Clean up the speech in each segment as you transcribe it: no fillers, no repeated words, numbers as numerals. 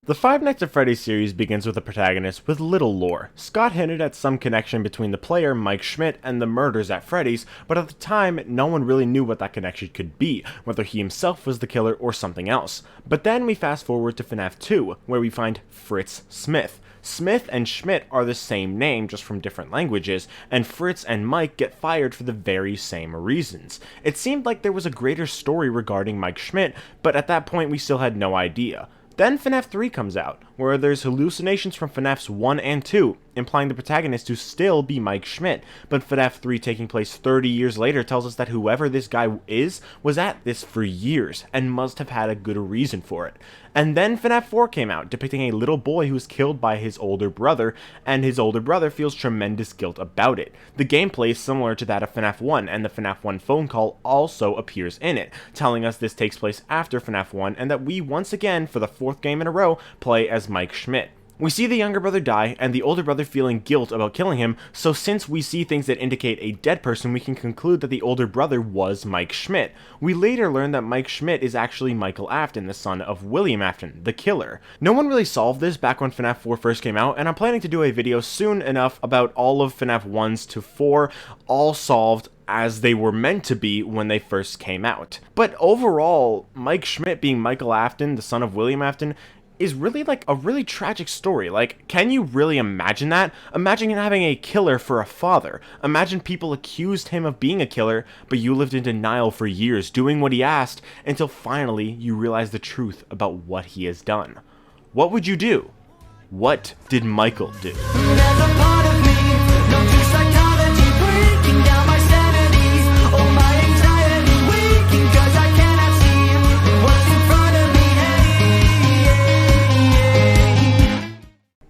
The Five Nights at Freddy's series begins with a protagonist with little lore. Scott hinted at some connection between the player, Mike Schmidt, and the murders at Freddy's, but at the time, no one really knew what that connection could be, whether he himself was the killer or something else. But then we fast forward to FNAF 2, where we find Fritz Smith. Smith and Schmidt are the same name, just from different languages, and Fritz and Mike get fired for the very same reasons. It seemed like there was a greater story regarding Mike Schmidt, but at that point we still had no idea. Then FNAF 3 comes out, where there's hallucinations from FNAFs 1 and 2, implying the protagonist to still be Mike Schmidt, but FNAF 3 taking place 30 years later tells us that whoever this guy is was at this for years, and must have had a good reason for it. And then FNAF 4 came out, depicting a little boy who was killed by his older brother, and his older brother feels tremendous guilt about it. The gameplay is similar to that of FNAF 1, and the FNAF 1 phone call also appears in it, telling us this takes place after FNAF 1, and that we once again, for the fourth game in a row, play as Mike Schmidt. We see the younger brother die, and the older brother feeling guilt about killing him, so since we see things that indicate a dead person, we can conclude that the older brother was Mike Schmidt. We later learn that Mike Schmidt is actually Michael Afton, the son of William Afton, the killer. No one really solved this back when FNAF 4 first came out, and I'm planning to do a video soon enough about all of FNAF 1s to 4, all solved as they were meant to be when they first came out. But overall, Mike Schmidt being Michael Afton, the son of William Afton, is really like a really tragic story. Like, can you really imagine that? Imagine having a killer for a father. Imagine people accused him of being a killer, but you lived in denial for years, doing what he asked, until finally you realize the truth about what he has done. What would you do? What did Michael do?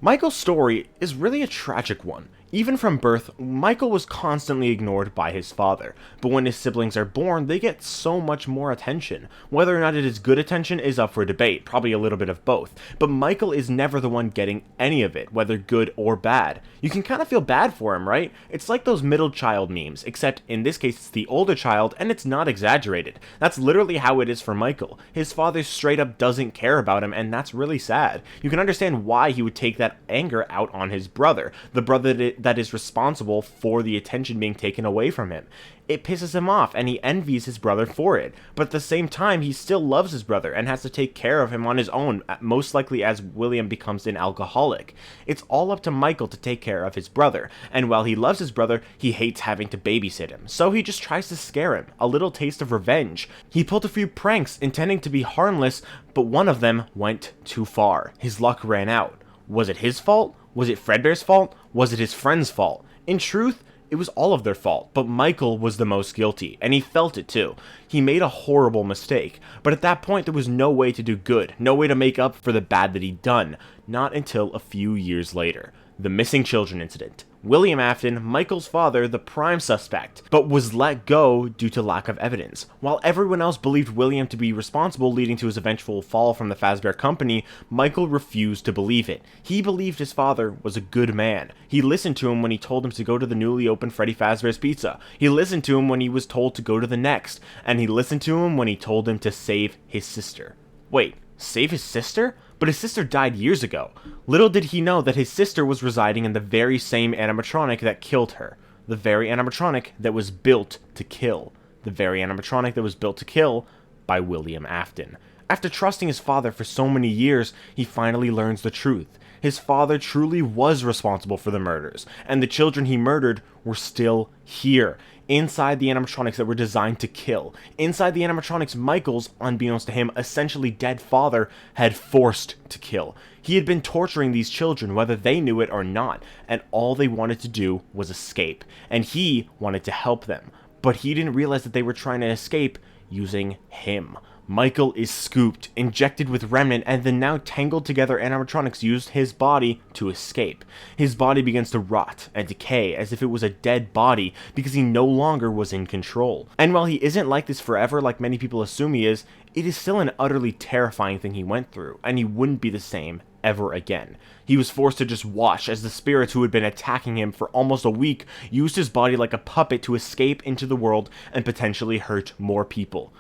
Michael's story is really a tragic one. Even from birth, Michael was constantly ignored by his father, but when his siblings are born, they get so much more attention. Whether or not it is good attention is up for debate, probably a little bit of both, but Michael is never the one getting any of it, whether good or bad. You can kind of feel bad for him, right? It's like those middle child memes, except in this case it's the older child, and it's not exaggerated. That's literally how it is for Michael. His father straight up doesn't care about him, and that's really sad. You can understand why he would take that anger out on his brother, the brother that is responsible for the attention being taken away from him. It pisses him off, and he envies his brother for it, but at the same time, he still loves his brother and has to take care of him on his own, most likely as William becomes an alcoholic. It's all up to Michael to take care of his brother, and while he loves his brother, he hates having to babysit him, so he just tries to scare him, a little taste of revenge. He pulled a few pranks intending to be harmless, but one of them went too far. His luck ran out. Was it his fault? Was it Fredbear's fault? Was it his friend's fault? In truth, it was all of their fault, but Michael was the most guilty, and he felt it too. He made a horrible mistake, but at that point there was no way to do good, no way to make up for the bad that he'd done, not until a few years later. The missing children incident. William Afton, Michael's father, the prime suspect, but was let go due to lack of evidence. While everyone else believed William to be responsible, leading to his eventual fall from the Fazbear Company, Michael refused to believe it. He believed his father was a good man. He listened to him when he told him to go to the newly opened Freddy Fazbear's Pizza. He listened to him when he was told to go to the next, and he listened to him when he told him to save his sister. Wait, save his sister? But his sister died years ago. Little did he know that his sister was residing in the very same animatronic that killed her. The very animatronic that was built to kill. The very animatronic that was built to kill by William Afton. After trusting his father for so many years, he finally learns the truth. His father truly was responsible for the murders, and the children he murdered were still here, inside the animatronics that were designed to kill. Inside the animatronics Michael's, unbeknownst to him, essentially dead father had forced to kill. He had been torturing these children whether they knew it or not, and all they wanted to do was escape, and he wanted to help them. But he didn't realize that they were trying to escape using him. Michael is scooped, injected with remnant, and the now tangled together animatronics used his body to escape. His body begins to rot and decay as if it was a dead body because he no longer was in control. And while he isn't like this forever like many people assume he is, it is still an utterly terrifying thing he went through, and he wouldn't be the same ever again. He was forced to just watch as the spirits who had been attacking him for almost a week used his body like a puppet to escape into the world and potentially hurt more people.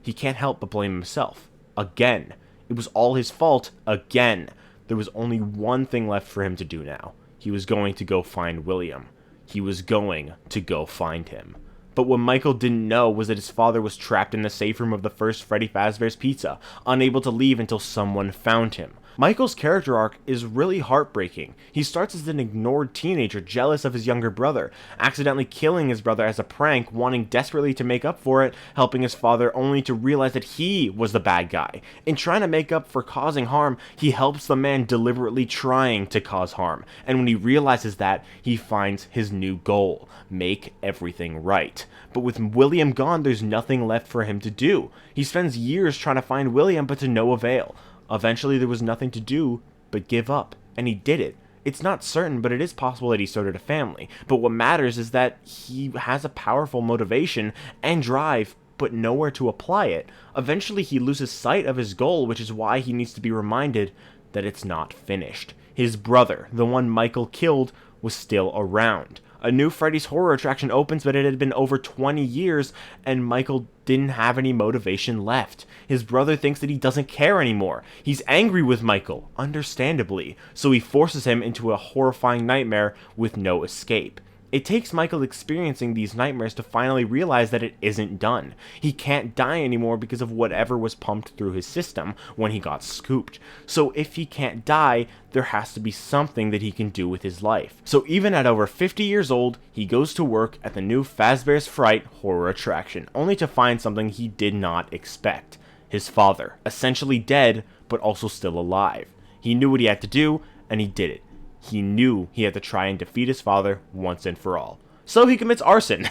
He can't help but blame himself. Again. It was all his fault. Again. there was only one thing left for him to do now. He was going to go find William. He was going to go find him. But what Michael didn't know was that his father was trapped in the safe room of the first Freddy Fazbear's Pizza, unable to leave until someone found him. Michael's character arc is really heartbreaking. He starts as an ignored teenager jealous of his younger brother, accidentally killing his brother as a prank, wanting desperately to make up for it, helping his father only to realize that he was the bad guy. In trying to make up for causing harm, he helps the man deliberately trying to cause harm, and when he realizes that, he finds his new goal: make everything right. But with William gone, there's nothing left for him to do. He spends years trying to find William, but to no avail. Eventually, there was nothing to do but give up, and he did it. It's not certain, but it is possible that he started a family. But what matters is that he has a powerful motivation and drive, but nowhere to apply it. Eventually, he loses sight of his goal, which is why he needs to be reminded that it's not finished. His brother, the one Michael killed, was still around. A new Freddy's horror attraction opens, but it had been over 20 years, and Michael didn't have any motivation left. His brother thinks that he doesn't care anymore. He's angry with Michael, understandably, so he forces him into a horrifying nightmare with no escape. It takes Michael experiencing these nightmares to finally realize that it isn't done. He can't die anymore because of whatever was pumped through his system when he got scooped. So if he can't die, there has to be something that he can do with his life. So even at over 50 years old, he goes to work at the new Fazbear's Fright horror attraction, only to find something he did not expect. His father, essentially dead, but also still alive. He knew what he had to do, and he did it. He knew he had to try and defeat his father once and for all. So he commits arson.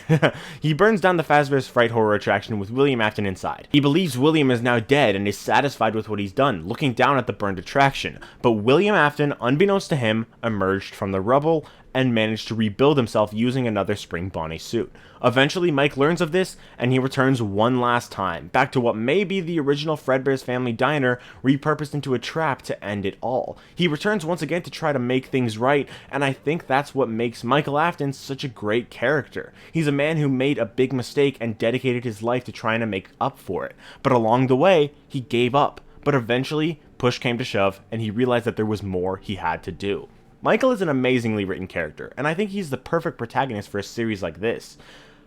He burns down the Fazbear's Fright horror attraction with William Afton inside. He believes William is now dead and is satisfied with what he's done, looking down at the burned attraction. But William Afton, unbeknownst to him, emerged from the rubble and managed to rebuild himself using another Spring Bonnie suit. Eventually, Mike learns of this, and he returns one last time, back to what may be the original Fredbear's Family Diner, repurposed into a trap to end it all. He returns once again to try to make things right, and I think that's what makes Michael Afton such a great character. He's a man who made a big mistake and dedicated his life to trying to make up for it. But along the way, he gave up. But eventually, push came to shove, and he realized that there was more he had to do. Michael is an amazingly written character, and I think he's the perfect protagonist for a series like this.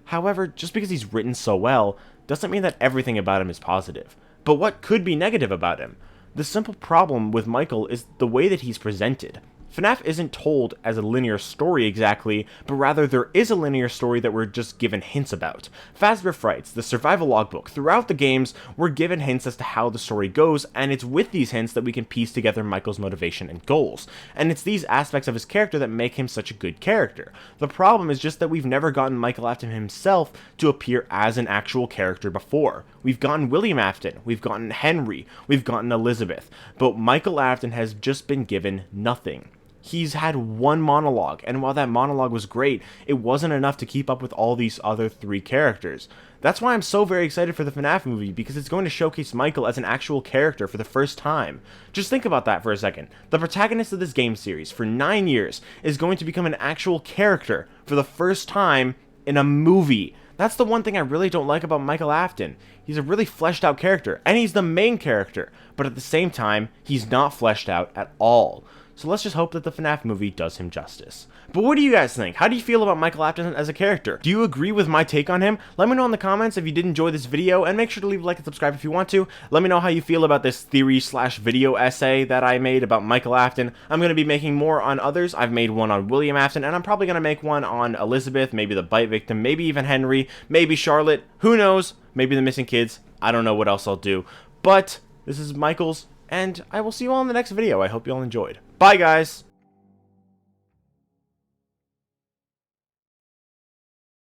However, just because he's written so well, doesn't mean that everything about him is positive. But what could be negative about him? The simple problem with Michael is the way that he's presented. FNAF isn't told as a linear story exactly, but rather there is a linear story that we're just given hints about. Fazbear Frights, the survival logbook, throughout the games, we're given hints as to how the story goes, and it's with these hints that we can piece together Michael's motivation and goals. And it's these aspects of his character that make him such a good character. The problem is just that we've never gotten Michael Afton himself to appear as an actual character before. We've gotten William Afton, we've gotten Henry, we've gotten Elizabeth, but Michael Afton has just been given nothing. He's had one monologue, and while that monologue was great, it wasn't enough to keep up with all these other three characters. That's why I'm so very excited for the FNAF movie, because it's going to showcase Michael as an actual character for the first time. Just think about that for a second. The protagonist of this game series, for 9 years, is going to become an actual character for the first time in a movie. That's the one thing I really don't like about Michael Afton. He's a really fleshed out character, and he's the main character, but at the same time, he's not fleshed out at all. So let's just hope that the FNAF movie does him justice. But what do you guys think? How do you feel about Michael Afton as a character? Do you agree with my take on him? Let me know in the comments if you did enjoy this video, and make sure to leave a like and subscribe if you want to. Let me know how you feel about this theory/video essay that I made about Michael Afton. I'm going to be making more on others. I've made one on William Afton, and I'm probably going to make one on Elizabeth, maybe the bite victim, maybe even Henry, maybe Charlotte. Who knows? Maybe the missing kids. I don't know what else I'll do. But this is Michael's, and I will see you all in the next video. I hope you all enjoyed. Bye, guys!